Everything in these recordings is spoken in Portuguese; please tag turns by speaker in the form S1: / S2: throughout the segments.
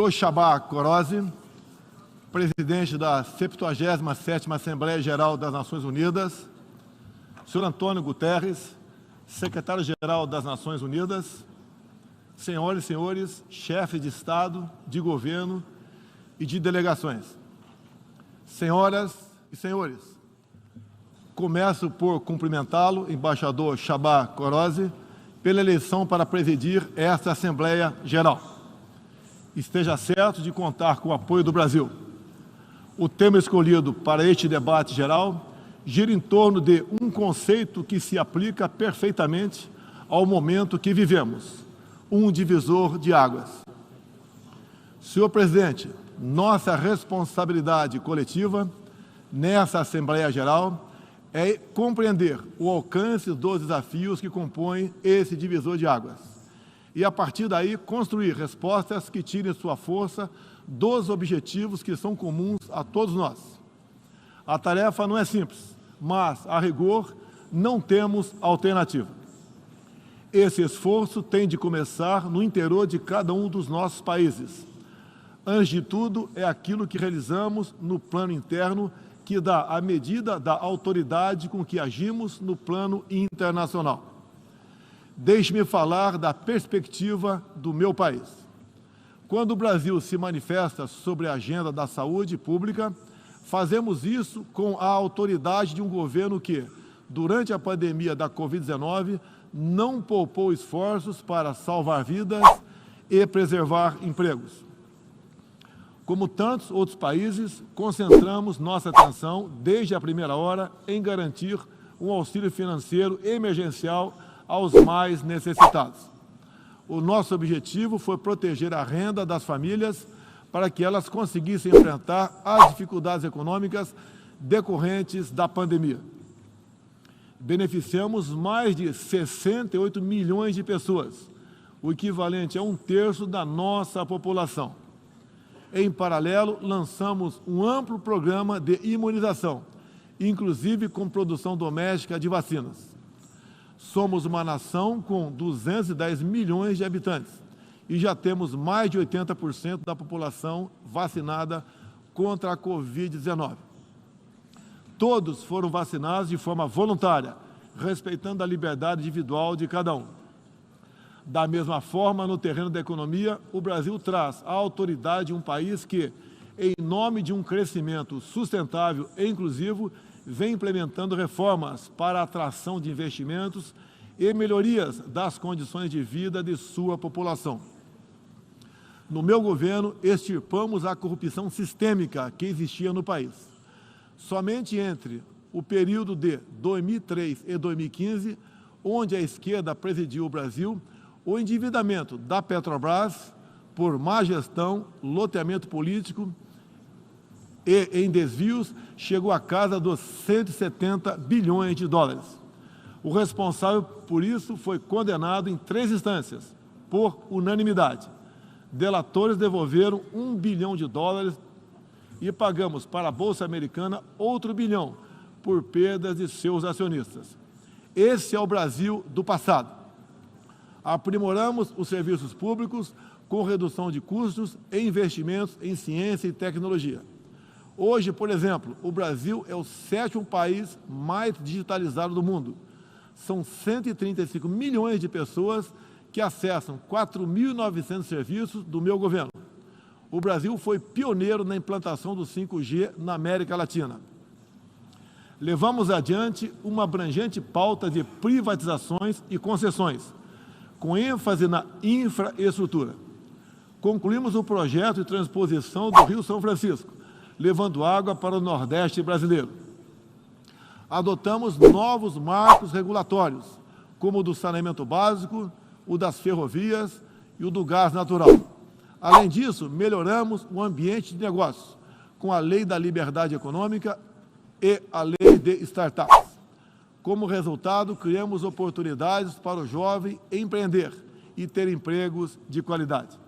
S1: Senhor Csaba Kőrösi, presidente da 77ª Assembleia Geral das Nações Unidas, senhor Antônio Guterres, secretário-geral das Nações Unidas, senhoras e senhores, chefes de Estado, de governo e de delegações. Senhoras e senhores, começo por cumprimentá-lo, embaixador Csaba Kőrösi, pela eleição para presidir esta Assembleia Geral. Esteja certo de contar com o apoio do Brasil. O tema escolhido para este debate geral gira em torno de um conceito que se aplica perfeitamente ao momento que vivemos, um divisor de águas. Senhor presidente, nossa responsabilidade coletiva nessa Assembleia Geral é compreender o alcance dos desafios que compõem esse divisor de águas e, a partir daí, construir respostas que tirem sua força dos objetivos que são comuns a todos nós. A tarefa não é simples, mas, a rigor, não temos alternativa. Esse esforço tem de começar no interior de cada um dos nossos países. Antes de tudo, é aquilo que realizamos no plano interno que dá a medida da autoridade com que agimos no plano internacional. Deixe-me falar da perspectiva do meu país. Quando o Brasil se manifesta sobre a agenda da saúde pública, fazemos isso com a autoridade de um governo que, durante a pandemia da Covid-19, não poupou esforços para salvar vidas e preservar empregos. Como tantos outros países, concentramos nossa atenção, desde a primeira hora, em garantir um auxílio financeiro emergencial aos mais necessitados. O nosso objetivo foi proteger a renda das famílias para que elas conseguissem enfrentar as dificuldades econômicas decorrentes da pandemia. Beneficiamos mais de 68 milhões de pessoas, o equivalente a 1/3 da nossa população. Em paralelo, lançamos um amplo programa de imunização, inclusive com produção doméstica de vacinas. Somos uma nação com 210 milhões de habitantes e já temos mais de 80% da população vacinada contra a Covid-19. Todos foram vacinados de forma voluntária, respeitando a liberdade individual de cada um. Da mesma forma, no terreno da economia, o Brasil traz a autoridade de um país que, em nome de um crescimento sustentável e inclusivo, vem implementando reformas para a atração de investimentos e melhorias das condições de vida de sua população. No meu governo, extirpamos a corrupção sistêmica que existia no país. Somente entre o período de 2003 e 2015, onde a esquerda presidiu o Brasil, o endividamento da Petrobras, por má gestão, loteamento político e em desvios, chegou à casa dos 170 bilhões de dólares. O responsável por isso foi condenado em 3 instâncias, por unanimidade. Delatores devolveram $1 bilhão e pagamos para a Bolsa Americana outro bilhão por perdas de seus acionistas. Esse é o Brasil do passado. Aprimoramos os serviços públicos com redução de custos e investimentos em ciência e tecnologia. Hoje, por exemplo, o Brasil é o 7º país mais digitalizado do mundo. São 135 milhões de pessoas que acessam 4.900 serviços do meu governo. O Brasil foi pioneiro na implantação do 5G na América Latina. Levamos adiante uma abrangente pauta de privatizações e concessões, com ênfase na infraestrutura. Concluímos o projeto de transposição do Rio São Francisco, levando água para o Nordeste brasileiro. Adotamos novos marcos regulatórios, como o do saneamento básico, o das ferrovias e o do gás natural. Além disso, melhoramos o ambiente de negócios, com a Lei da Liberdade Econômica e a Lei de Startups. Como resultado, criamos oportunidades para o jovem empreender e ter empregos de qualidade.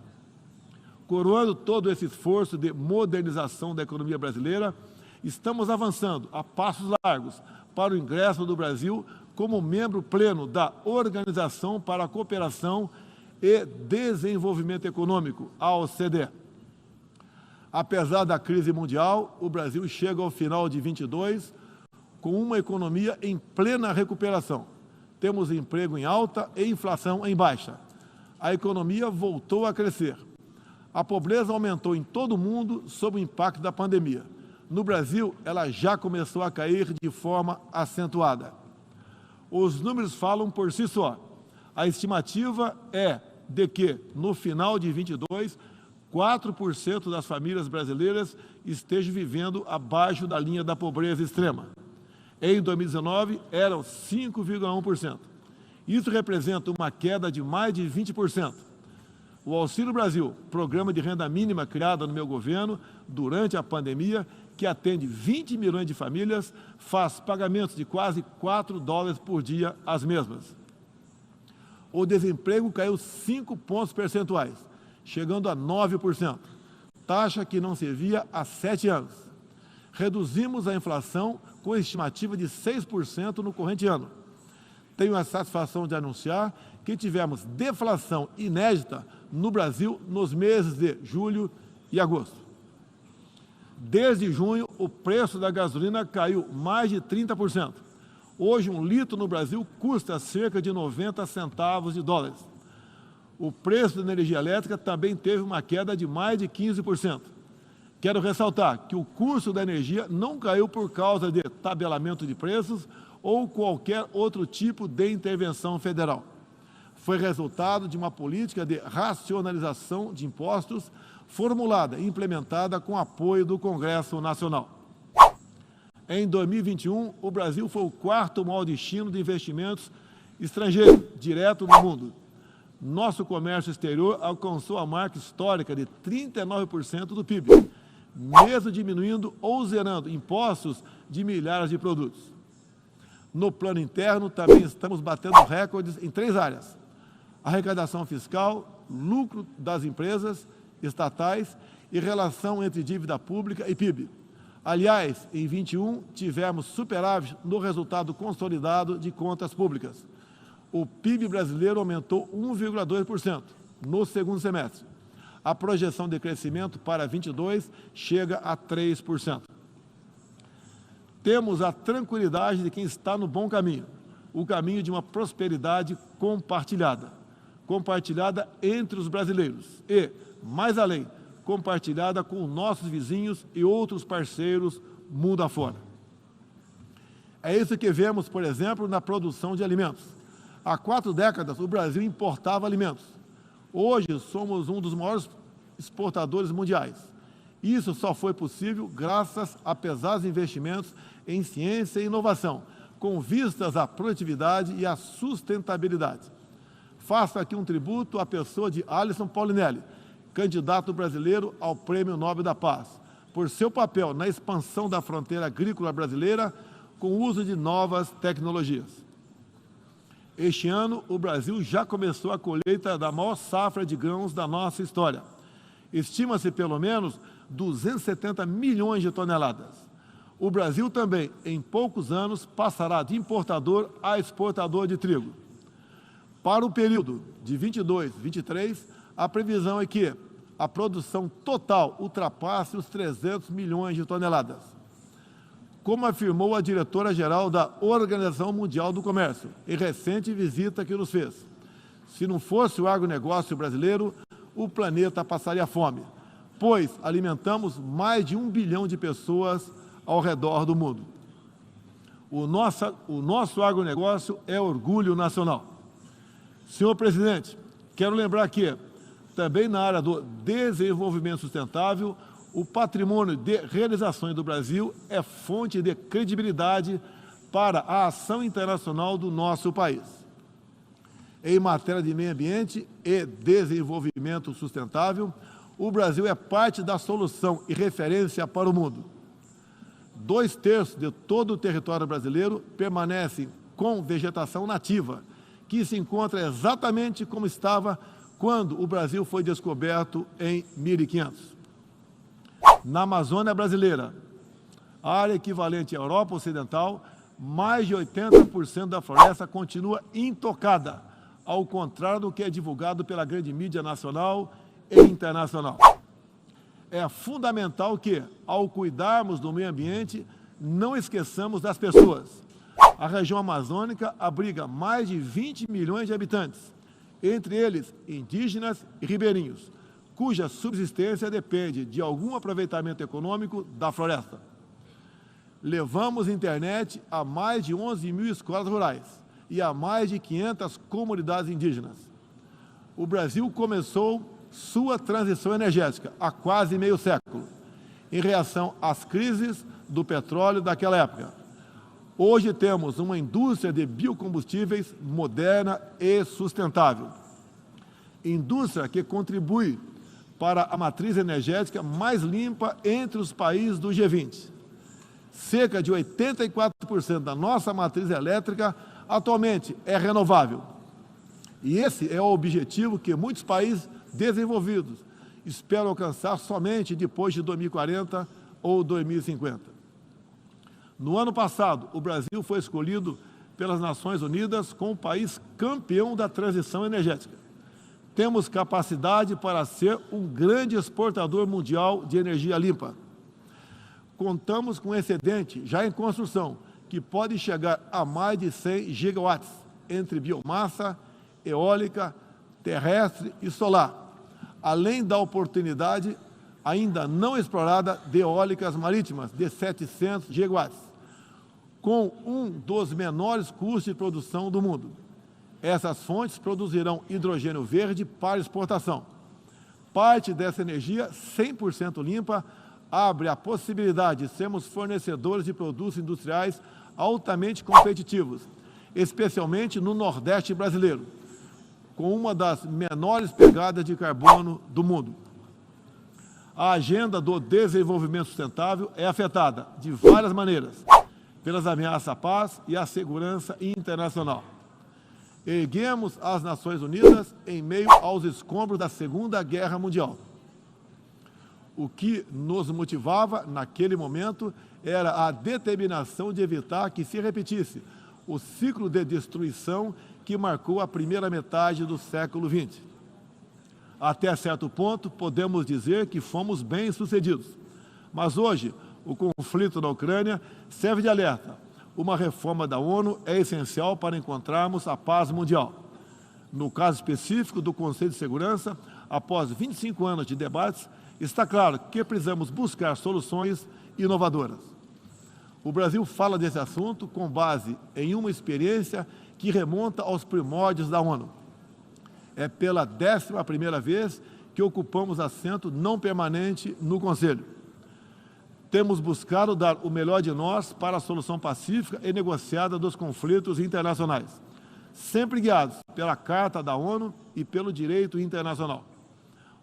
S1: Coroando todo esse esforço de modernização da economia brasileira, estamos avançando a passos largos para o ingresso do Brasil como membro pleno da Organização para a Cooperação e Desenvolvimento Econômico, a OCDE. Apesar da crise mundial, o Brasil chega ao final de 22 com uma economia em plena recuperação. Temos emprego em alta e inflação em baixa. A economia voltou a crescer. A pobreza aumentou em todo o mundo sob o impacto da pandemia. No Brasil, ela já começou a cair de forma acentuada. Os números falam por si só. A estimativa é de que, no final de 22, 4% das famílias brasileiras estejam vivendo abaixo da linha da pobreza extrema. Em 2019, eram 5,1%. Isso representa uma queda de mais de 20%. O Auxílio Brasil, programa de renda mínima criado no meu governo durante a pandemia, que atende 20 milhões de famílias, faz pagamentos de quase $4 por dia às mesmas. O desemprego caiu 5 pontos percentuais, chegando a 9%, taxa que não se via há 7 anos. Reduzimos a inflação com estimativa de 6% no corrente ano. Tenho a satisfação de anunciar que tivemos deflação inédita no Brasil nos meses de julho e agosto. Desde junho, o preço da gasolina caiu mais de 30%. Hoje, um litro no Brasil custa cerca de 90 centavos de dólares. O preço da energia elétrica também teve uma queda de mais de 15%. Quero ressaltar que o custo da energia não caiu por causa de tabelamento de preços ou qualquer outro tipo de intervenção federal. Foi resultado de uma política de racionalização de impostos formulada e implementada com apoio do Congresso Nacional. Em 2021, o Brasil foi o quarto maior destino de investimentos estrangeiros direto no mundo. Nosso comércio exterior alcançou a marca histórica de 39% do PIB, mesmo diminuindo ou zerando impostos de milhares de produtos. No plano interno, também estamos batendo recordes em 3 áreas: arrecadação fiscal, lucro das empresas estatais e relação entre dívida pública e PIB. Aliás, em 21, tivemos superávit no resultado consolidado de contas públicas. O PIB brasileiro aumentou 1,2% no segundo semestre. A projeção de crescimento para 22 chega a 3%. Temos a tranquilidade de quem está no bom caminho, o caminho de uma prosperidade compartilhada entre os brasileiros e, mais além, compartilhada com nossos vizinhos e outros parceiros mundo afora. É isso que vemos, por exemplo, na produção de alimentos. Há 4 décadas, o Brasil importava alimentos. Hoje, somos um dos maiores exportadores mundiais. Isso só foi possível graças a pesados investimentos em ciência e inovação, com vistas à produtividade e à sustentabilidade. Faço aqui um tributo à pessoa de Alisson Paulinelli, candidato brasileiro ao Prêmio Nobel da Paz, por seu papel na expansão da fronteira agrícola brasileira com o uso de novas tecnologias. Este ano, o Brasil já começou a colheita da maior safra de grãos da nossa história. Estima-se pelo menos 270 milhões de toneladas. O Brasil também, em poucos anos, passará de importador a exportador de trigo. Para o período de 22 a 23, a previsão é que a produção total ultrapasse os 300 milhões de toneladas. Como afirmou a diretora-geral da Organização Mundial do Comércio, em recente visita que nos fez, se não fosse o agronegócio brasileiro, o planeta passaria fome, pois alimentamos mais de 1 bilhão de pessoas ao redor do mundo. O nosso agronegócio é orgulho nacional. Senhor presidente, quero lembrar que, também na área do desenvolvimento sustentável, o patrimônio de realizações do Brasil é fonte de credibilidade para a ação internacional do nosso país. Em matéria de meio ambiente e desenvolvimento sustentável, o Brasil é parte da solução e referência para o mundo. 2/3 de todo o território brasileiro permanecem com vegetação nativa, que se encontra exatamente como estava quando o Brasil foi descoberto em 1500. Na Amazônia brasileira, área equivalente à Europa Ocidental, mais de 80% da floresta continua intocada, ao contrário do que é divulgado pela grande mídia nacional e internacional. é fundamental que, ao cuidarmos do meio ambiente, não esqueçamos das pessoas. A região amazônica abriga mais de 20 milhões de habitantes, entre eles indígenas e ribeirinhos, cuja subsistência depende de algum aproveitamento econômico da floresta. Levamos internet a mais de 11 mil escolas rurais e a mais de 500 comunidades indígenas. O Brasil começou sua transição energética há quase meio século, em reação às crises do petróleo daquela época. Hoje temos uma indústria de biocombustíveis moderna e sustentável. Indústria que contribui para a matriz energética mais limpa entre os países do G20. Cerca de 84% da nossa matriz elétrica atualmente é renovável. E esse é o objetivo que muitos países desenvolvidos esperam alcançar somente depois de 2040 ou 2050. No ano passado, o Brasil foi escolhido pelas Nações Unidas como o país campeão da transição energética. Temos capacidade para ser um grande exportador mundial de energia limpa. Contamos com excedente já em construção, que pode chegar a mais de 100 gigawatts, entre biomassa, eólica, terrestre e solar, além da oportunidade ainda não explorada de eólicas marítimas de 700 gigawatts, com um dos menores custos de produção do mundo. Essas fontes produzirão hidrogênio verde para exportação. Parte dessa energia 100% limpa abre a possibilidade de sermos fornecedores de produtos industriais altamente competitivos, especialmente no Nordeste brasileiro, com uma das menores pegadas de carbono do mundo. A agenda do desenvolvimento sustentável é afetada de várias maneiras pelas ameaças à paz e à segurança internacional. Erguemos as Nações Unidas em meio aos escombros da Segunda Guerra Mundial. O que nos motivava naquele momento era a determinação de evitar que se repetisse o ciclo de destruição que marcou a primeira metade do século XX. Até certo ponto, podemos dizer que fomos bem-sucedidos. Mas hoje, o conflito na Ucrânia serve de alerta. Uma reforma da ONU é essencial para encontrarmos a paz mundial. No caso específico do Conselho de Segurança, após 25 anos de debates, está claro que precisamos buscar soluções inovadoras. O Brasil fala desse assunto com base em uma experiência que remonta aos primórdios da ONU. É pela 11ª vez que ocupamos assento não permanente no Conselho. Temos buscado dar o melhor de nós para a solução pacífica e negociada dos conflitos internacionais, sempre guiados pela Carta da ONU e pelo direito internacional.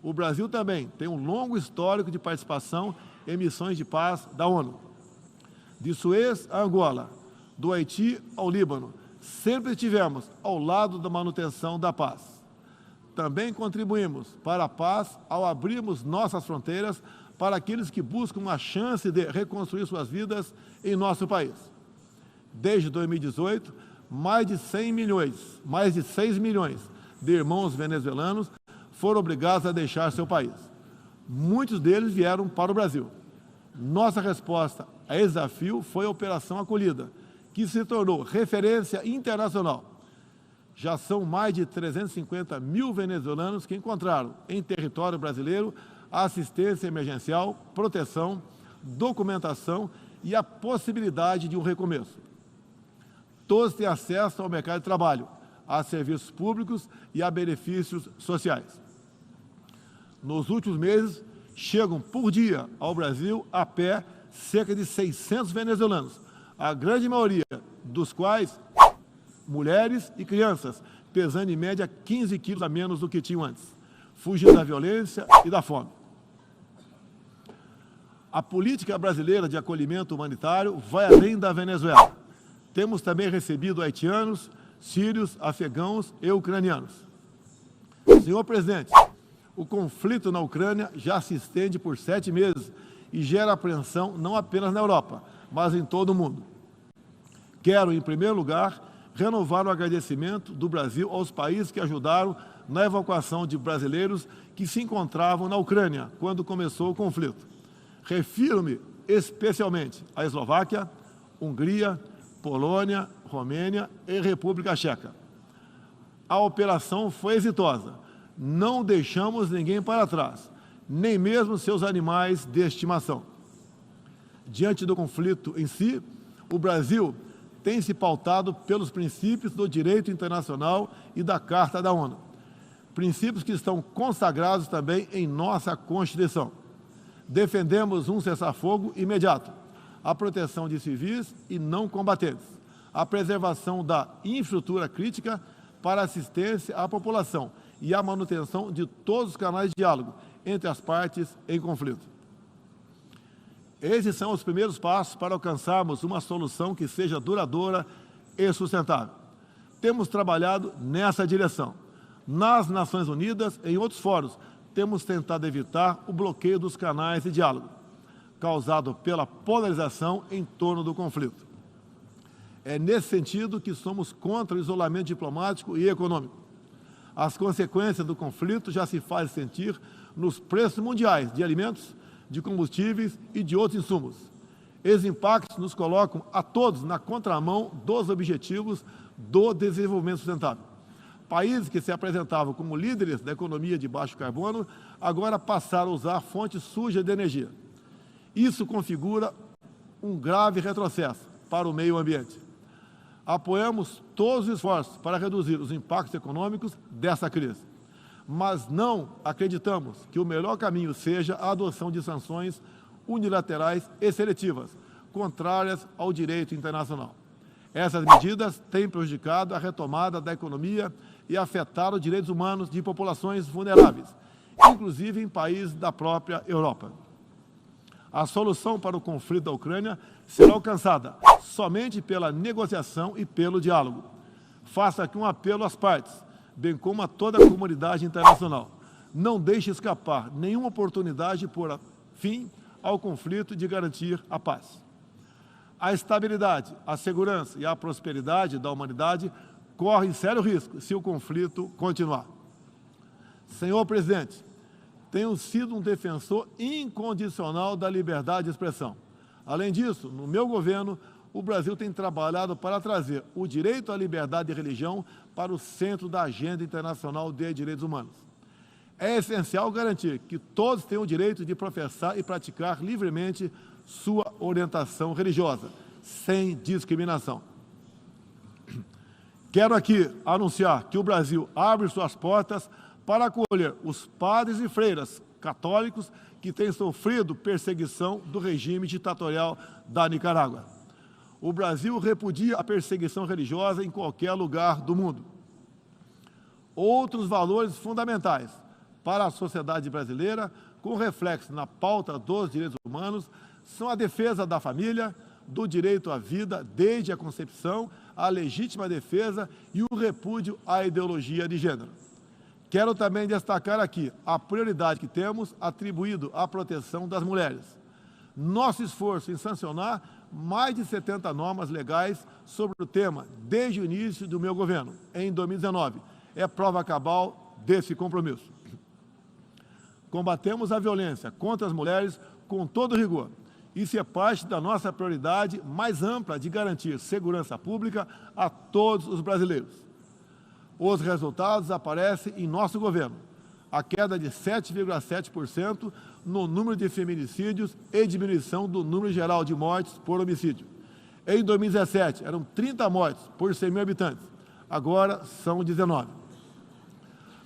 S1: O Brasil também tem um longo histórico de participação em missões de paz da ONU. De Suez a Angola, do Haiti ao Líbano, sempre estivemos ao lado da manutenção da paz. Também contribuímos para a paz ao abrirmos nossas fronteiras para aqueles que buscam a chance de reconstruir suas vidas em nosso país. Desde 2018, mais de 6 milhões de irmãos venezuelanos foram obrigados a deixar seu país. Muitos deles vieram para o Brasil. Nossa resposta a esse desafio foi a Operação Acolhida, que se tornou referência internacional. Já são mais de 350 mil venezuelanos que encontraram em território brasileiro a assistência emergencial, proteção, documentação e a possibilidade de um recomeço. Todos têm acesso ao mercado de trabalho, a serviços públicos e a benefícios sociais. Nos últimos meses, chegam por dia ao Brasil a pé cerca de 600 venezuelanos, a grande maioria dos quais mulheres e crianças, pesando em média 15 quilos a menos do que tinham antes, fugindo da violência e da fome. A política brasileira de acolhimento humanitário vai além da Venezuela. Temos também recebido haitianos, sírios, afegãos e ucranianos. Senhor presidente, o conflito na Ucrânia já se estende por 7 meses e gera apreensão não apenas na Europa, mas em todo o mundo. Quero, em primeiro lugar, renovar o agradecimento do Brasil aos países que ajudaram na evacuação de brasileiros que se encontravam na Ucrânia quando começou o conflito. Refiro-me especialmente à Eslováquia, Hungria, Polônia, Romênia e República Tcheca. A operação foi exitosa. Não deixamos ninguém para trás, nem mesmo seus animais de estimação. Diante do conflito em si, o Brasil tem se pautado pelos princípios do direito internacional e da Carta da ONU. Princípios que estão consagrados também em nossa Constituição. Defendemos um cessar-fogo imediato, a proteção de civis e não combatentes, a preservação da infraestrutura crítica para assistência à população e a manutenção de todos os canais de diálogo entre as partes em conflito. Esses são os primeiros passos para alcançarmos uma solução que seja duradoura e sustentável. Temos trabalhado nessa direção. Nas Nações Unidas e em outros fóruns, temos tentado evitar o bloqueio dos canais de diálogo, causado pela polarização em torno do conflito. É nesse sentido que somos contra o isolamento diplomático e econômico. As consequências do conflito já se fazem sentir nos preços mundiais de alimentos, de combustíveis e de outros insumos. Esses impactos nos colocam a todos na contramão dos objetivos do desenvolvimento sustentável. Países que se apresentavam como líderes da economia de baixo carbono, agora passaram a usar fontes sujas de energia. Isso configura um grave retrocesso para o meio ambiente. Apoiamos todos os esforços para reduzir os impactos econômicos dessa crise, mas não acreditamos que o melhor caminho seja a adoção de sanções unilaterais e seletivas, contrárias ao direito internacional. Essas medidas têm prejudicado a retomada da economia e afetado os direitos humanos de populações vulneráveis, inclusive em países da própria Europa. A solução para o conflito da Ucrânia será alcançada somente pela negociação e pelo diálogo. Faço aqui um apelo às partes, bem como a toda a comunidade internacional. Não deixe escapar nenhuma oportunidade de pôr fim ao conflito e de garantir a paz. A estabilidade, a segurança e a prosperidade da humanidade correm sério risco se o conflito continuar. Senhor presidente, tenho sido um defensor incondicional da liberdade de expressão. Além disso, no meu governo, o Brasil tem trabalhado para trazer o direito à liberdade de religião para o centro da agenda internacional de direitos humanos. É essencial garantir que todos tenham o direito de professar e praticar livremente sua orientação religiosa, sem discriminação. Quero aqui anunciar que o Brasil abre suas portas para acolher os padres e freiras católicos que têm sofrido perseguição do regime ditatorial da Nicarágua. O Brasil repudia a perseguição religiosa em qualquer lugar do mundo. Outros valores fundamentais para a sociedade brasileira, com reflexo na pauta dos direitos humanos, são a defesa da família, do direito à vida desde a concepção, a legítima defesa e o repúdio à ideologia de gênero. Quero também destacar aqui a prioridade que temos atribuído à proteção das mulheres. Nosso esforço em sancionar mais de 70 normas legais sobre o tema desde o início do meu governo, em 2019, é prova cabal desse compromisso. Combatemos a violência contra as mulheres com todo rigor. Isso é parte da nossa prioridade mais ampla de garantir segurança pública a todos os brasileiros. Os resultados aparecem em nosso governo. A queda de 7,7% no número de feminicídios e diminuição do número geral de mortes por homicídio. Em 2017, eram 30 mortes por 100 mil habitantes. Agora são 19.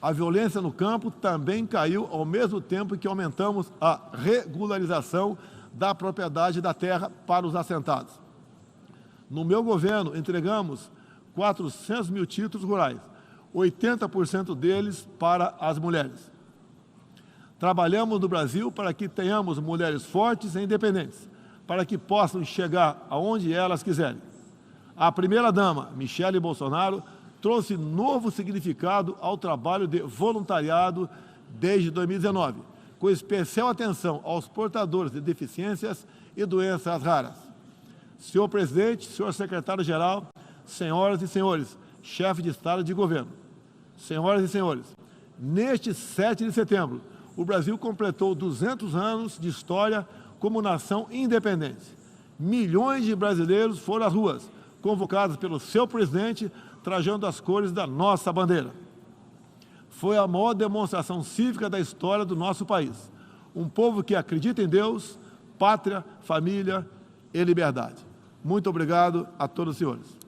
S1: A violência no campo também caiu ao mesmo tempo que aumentamos a regularização da propriedade da terra para os assentados. No meu governo, entregamos 400 mil títulos rurais, 80% deles para as mulheres. Trabalhamos no Brasil para que tenhamos mulheres fortes e independentes, para que possam chegar aonde elas quiserem. A primeira-dama, Michele Bolsonaro, trouxe novo significado ao trabalho de voluntariado desde 2019, com especial atenção aos portadores de deficiências e doenças raras. Senhor presidente, senhor secretário-geral, senhoras e senhores, chefes de Estado e de governo, senhoras e senhores, neste 7 de setembro, o Brasil completou 200 anos de história como nação independente. Milhões de brasileiros foram às ruas, convocados pelo seu presidente, trajando as cores da nossa bandeira. Foi a maior demonstração cívica da história do nosso país. Um povo que acredita em Deus, pátria, família e liberdade. Muito obrigado a todos os senhores.